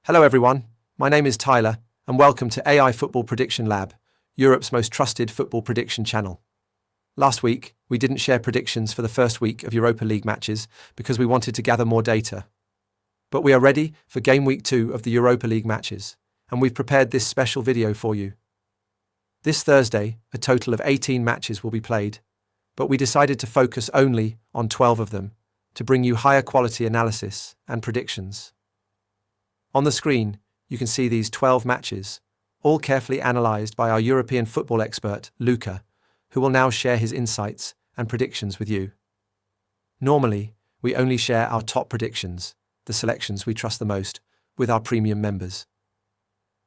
Hello everyone, my name is Tyler, and welcome to AI Football Prediction Lab, Europe's most trusted football prediction channel. Last week, we didn't share predictions for the first week of Europa League matches because we wanted to gather more data. But we are ready for Game Week 2 of the Europa League matches, and we've prepared this special video for you. This Thursday, a total of 18 matches will be played, but we decided to focus only on 12 of them to bring you higher quality analysis and predictions. On the screen, you can see these 12 matches, all carefully analysed by our European football expert, Luca, who will now share his insights and predictions with you. Normally, we only share our top predictions, the selections we trust the most, with our premium members.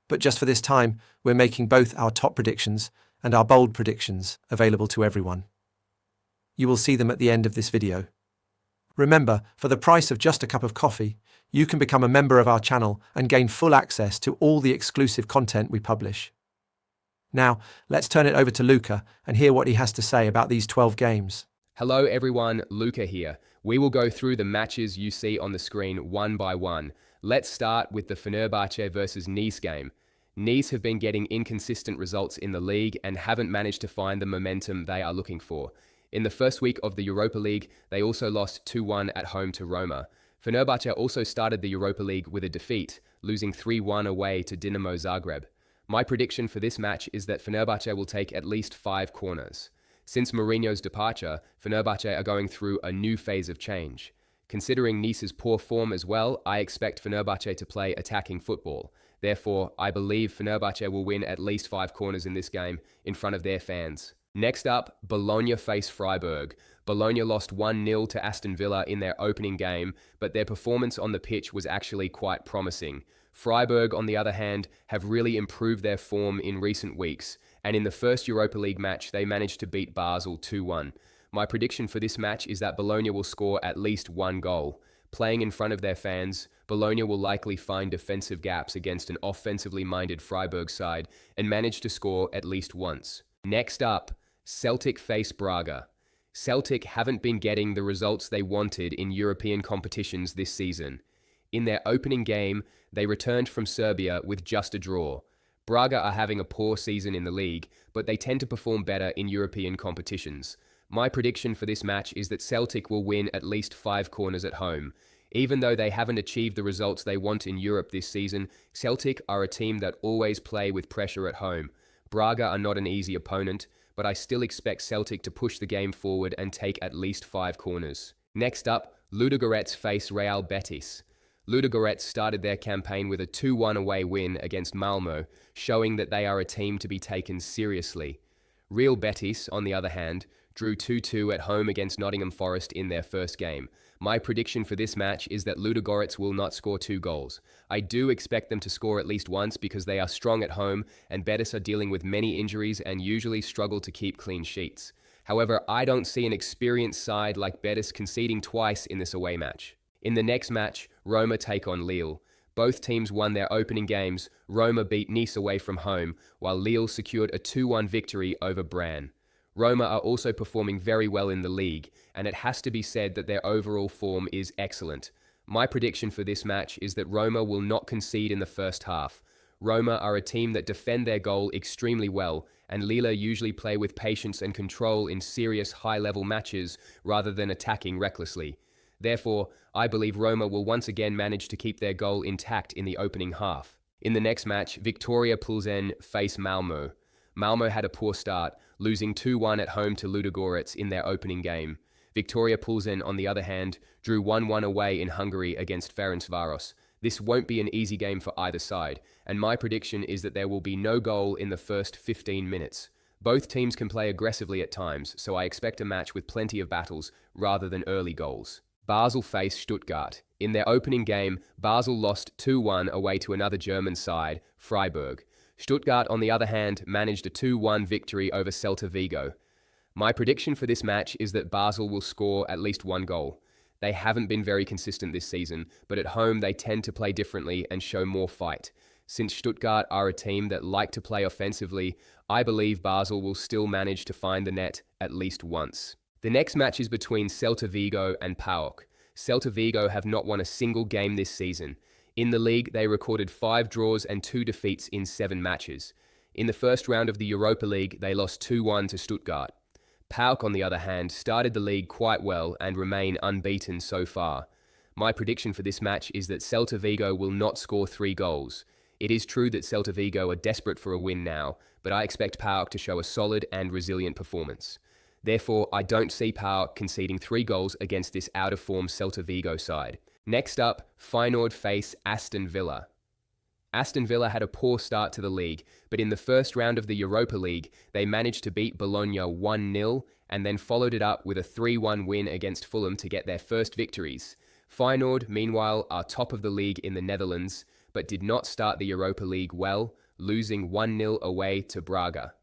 But just for this time, we're making both our top predictions and our bold predictions available to everyone. You will see them at the end of this video. Remember, for the price of just a cup of coffee, you can become a member of our channel and gain full access to all the exclusive content we publish. Now, let's turn it over to Luca and hear what he has to say about these 12 games. Hello everyone, Luca here. We will go through the matches you see on the screen one by one. Let's start with the Fenerbahce versus Nice game. Nice have been getting inconsistent results in the league and haven't managed to find the momentum they are looking for. In the first week of the Europa League, they also lost 2-1 at home to Roma. Fenerbahce also started the Europa League with a defeat, losing 3-1 away to Dinamo Zagreb. My prediction for this match is that Fenerbahce will take at least 5 corners. Since Mourinho's departure, Fenerbahce are going through a new phase of change. Considering Nice's poor form as well, I expect Fenerbahce to play attacking football. Therefore, I believe Fenerbahce will win at least 5 corners in this game in front of their fans. Next up, Bologna face Freiburg. Bologna lost 1-0 to Aston Villa in their opening game, but their performance on the pitch was actually quite promising. Freiburg, on the other hand, have really improved their form in recent weeks, and in the first Europa League match, they managed to beat Basel 2-1. My prediction for this match is that Bologna will score at least 1 goal. Playing in front of their fans, Bologna will likely find defensive gaps against an offensively minded Freiburg side and manage to score at least once. Next up, Celtic face Braga. Celtic haven't been getting the results they wanted in European competitions this season. In their opening game, they returned from Serbia with just a draw. Braga are having a poor season in the league, but they tend to perform better in European competitions. My prediction for this match is that Celtic will win at least 5 corners at home. Even though they haven't achieved the results they want in Europe this season, Celtic are a team that always play with pressure at home. Braga are not an easy opponent, but I still expect Celtic to push the game forward and take at least 5 corners. Next up, Ludogorets face Real Betis. Ludogorets started their campaign with a 2-1 away win against Malmö, showing that they are a team to be taken seriously. Real Betis, on the other hand, drew 2-2 at home against Nottingham Forest in their first game. My prediction for this match is that Ludogorets will not score 2 goals. I do expect them to score at least once because they are strong at home and Betis are dealing with many injuries and usually struggle to keep clean sheets. However, I don't see an experienced side like Betis conceding twice in this away match. In the next match, Roma take on Lille. Both teams won their opening games. Roma beat Nice away from home, while Lille secured a 2-1 victory over Braga. Roma are also performing very well in the league, and it has to be said that their overall form is excellent. My prediction for this match is that Roma will not concede in the first half. Roma are a team that defend their goal extremely well, and Lille usually play with patience and control in serious high-level matches rather than attacking recklessly. Therefore, I believe Roma will once again manage to keep their goal intact in the opening half. In the next match, Viktoria Plzeň face Malmö. Malmö had a poor start, losing 2-1 at home to Ludogorets in their opening game. Viktoria Plzeň, on the other hand, drew 1-1 away in Hungary against Fenerbahce. This won't be an easy game for either side, and my prediction is that there will be no goal in the first 15 minutes. Both teams can play aggressively at times, so I expect a match with plenty of battles rather than early goals. Basel face Stuttgart. In their opening game, Basel lost 2-1 away to another German side, Freiburg. Stuttgart, on the other hand, managed a 2-1 victory over Celta Vigo. My prediction for this match is that Basel will score at least 1 goal. They haven't been very consistent this season, but at home they tend to play differently and show more fight. Since Stuttgart are a team that like to play offensively, I believe Basel will still manage to find the net at least once. The next match is between Celta Vigo and PAOK. Celta Vigo have not won a single game this season. In the league, they recorded 5 draws and 2 defeats in 7 matches. In the first round of the Europa League, they lost 2-1 to Stuttgart. PAOK, on the other hand, started the league quite well and remain unbeaten so far. My prediction for this match is that Celta Vigo will not score 3 goals. It is true that Celta Vigo are desperate for a win now, but I expect PAOK to show a solid and resilient performance. Therefore, I don't see PAOK conceding 3 goals against this out-of-form Celta Vigo side. Next up, Feyenoord face Aston Villa. Aston Villa had a poor start to the league, but in the first round of the Europa League, they managed to beat Bologna 1-0 and then followed it up with a 3-1 win against Fulham to get their first victories. Feyenoord, meanwhile, are top of the league in the Netherlands, but did not start the Europa League well, losing 1-0 away to Braga.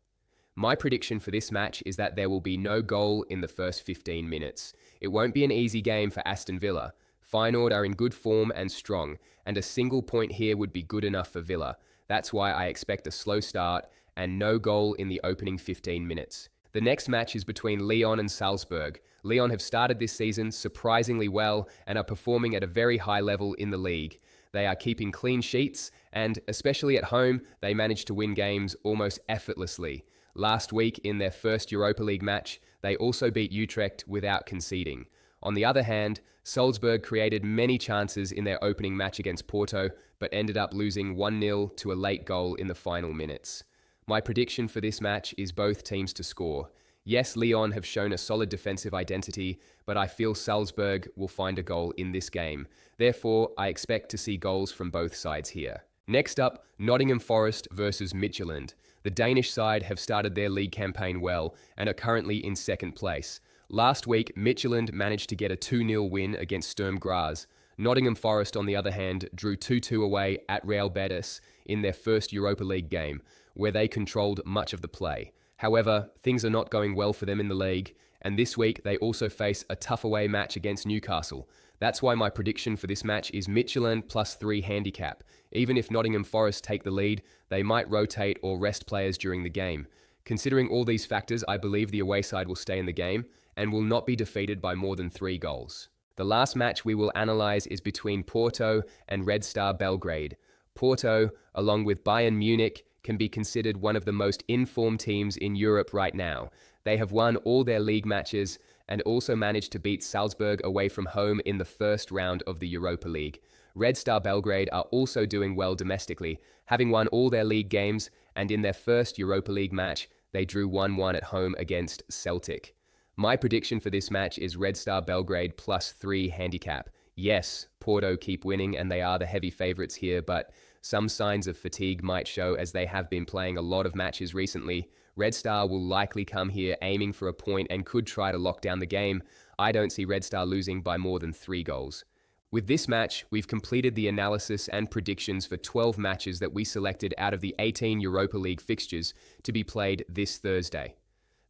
My prediction for this match is that there will be no goal in the first 15 minutes. It won't be an easy game for Aston Villa. Feyenoord are in good form and strong, and a single point here would be good enough for Villa. That's why I expect a slow start and no goal in the opening 15 minutes. The next match is between Lyon and Salzburg. Lyon have started this season surprisingly well and are performing at a very high level in the league. They are keeping clean sheets and, especially at home, they manage to win games almost effortlessly. Last week, in their first Europa League match, they also beat Utrecht without conceding. On the other hand, Salzburg created many chances in their opening match against Porto, but ended up losing 1-0 to a late goal in the final minutes. My prediction for this match is both teams to score. Yes, Lyon have shown a solid defensive identity, but I feel Salzburg will find a goal in this game. Therefore, I expect to see goals from both sides here. Next up, Nottingham Forest versus Midtjylland. The Danish side have started their league campaign well and are currently in second place. Last week, Midtjylland managed to get a 2-0 win against Sturm Graz. Nottingham Forest, on the other hand, drew 2-2 away at Real Betis in their first Europa League game, where they controlled much of the play. However, things are not going well for them in the league, and this week they also face a tough away match against Newcastle. That's why my prediction for this match is Midtjylland +3 handicap. Even if Nottingham Forest take the lead, they might rotate or rest players during the game. Considering all these factors, I believe the away side will stay in the game and will not be defeated by more than 3 goals. The last match we will analyze is between Porto and Red Star Belgrade. Porto, along with Bayern Munich, can be considered one of the most informed teams in Europe right now. They have won all their league matches and also managed to beat Salzburg away from home in the first round of the Europa League. Red Star Belgrade are also doing well domestically, having won all their league games, and in their first Europa League match, they drew 1-1 at home against Celtic. My prediction for this match is Red Star Belgrade +3 handicap. Yes, Porto keep winning and they are the heavy favourites here, but some signs of fatigue might show as they have been playing a lot of matches recently. Red Star will likely come here aiming for a point and could try to lock down the game. I don't see Red Star losing by more than 3 goals. With this match, we've completed the analysis and predictions for 12 matches that we selected out of the 18 Europa League fixtures to be played this Thursday.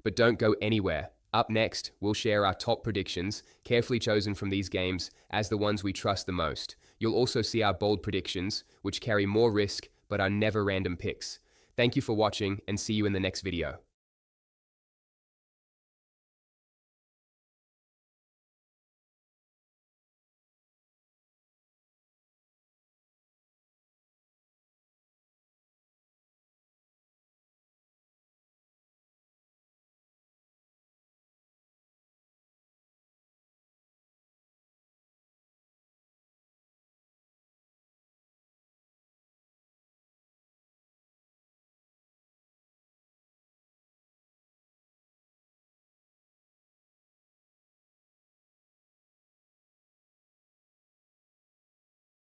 But don't go anywhere. Up next, we'll share our top predictions, carefully chosen from these games as the ones we trust the most. You'll also see our bold predictions, which carry more risk but are never random picks. Thank you for watching and see you in the next video.